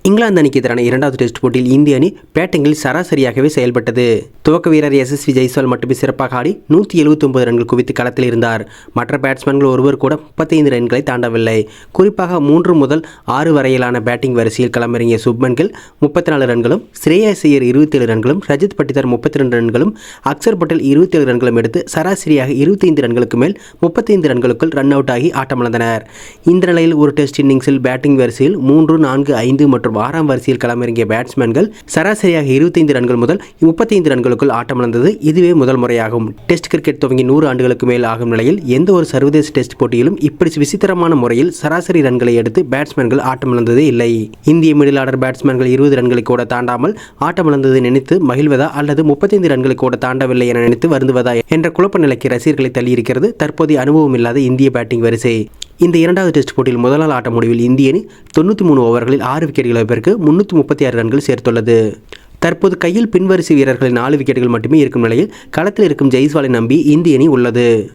இங்கிலாந்து அணிக்கு எதிரான இரண்டாவது டெஸ்ட் போட்டியில் இந்திய அணி பேட்டிங்கில் சராசரியாகவே செயல்பட்டது. துவக்க வீரர் SSV ஜெய்ஸ்வால் மட்டுமே சிறப்பாக ஆடி 179 ரன்கள் குவித்து களத்தில் இருந்தார். மற்ற பேட்ஸ்மேன்கள் ஒருவர் கூட 35 ரன்களை தாண்டவில்லை. குறிப்பாக 3 முதல் 6 வரையிலான பேட்டிங் வரிசையில் களமிறங்கிய சுப்மன் கில் 34 ரன்களும், ஸ்ரேயஸ் ஐயர் 27 ரன்களும், ரஜத் பட்டிதார் 32 ரன்களும், அக்சர் பட்டேல் 27 ரன்களும் எடுத்து சராசரியாக 25 ரன்களுக்கு மேல் 35 ரன்களுக்குள் ரன் அவுட் ஆகி ஆட்டமிழந்தனர். இந்த நிலையில் ஒரு டெஸ்ட் இன்னிங்ஸில் பேட்டிங் வரிசையில் 3, 4, 5 மற்றும் 6ஆம் வரிசையில் களமிறங்கிய பேட்ஸ்மேன்கள் சராசரியாக 25 ரன்கள் முதல் 35 ரன்களுக்குள் ஆட்டமிழந்தது இதுவே முதல் முறையாகும். டெஸ்ட் கிரிக்கெட் துவங்கி 100 ஆண்டுகளுக்கு மேல் ஆகும் நிலையில் எந்த ஒரு சர்வதேச டெஸ்ட் போட்டியிலும் இப்படி விசித்திரமான முறையில் சராசரி ரன்களை எடுத்து பேட்ஸ்மேன்கள் ஆட்டமிழந்ததே இல்லை. இந்திய மிடில் ஆர்டர் பேட்ஸ்மேன்கள் 20 ரன்களை கூட தாண்டாமல் ஆட்டமிழந்ததை நினைத்து மகிழ்வதா அல்லது 35 ரன்களை கூட தாண்டவில்லை என நினைத்து வருந்துவதா என்ற குழப்ப நிலைக்கு ரசிகர்களை தள்ளியிருக்கிறது தற்போதைய அனுபவம் இல்லாத இந்திய பேட்டிங் வரிசை. இந்த இரண்டாவது டெஸ்ட் போட்டியில் முதல் நாள் ஆட்ட முடிவில் இந்திய அணி 93 ஓவர்களில் 6 விக்கெட்டுகள் இழப்பிற்கு 336 ரன்கள் சேர்த்துள்ளது. தற்போது கையில் பின்வரிசை வீரர்களின் 4 விக்கெட்டுகள் மட்டுமே இருக்கும் நிலையில் களத்தில் இருக்கும் ஜெய்ஸ்வாலை நம்பி இந்திய அணி உள்ளது.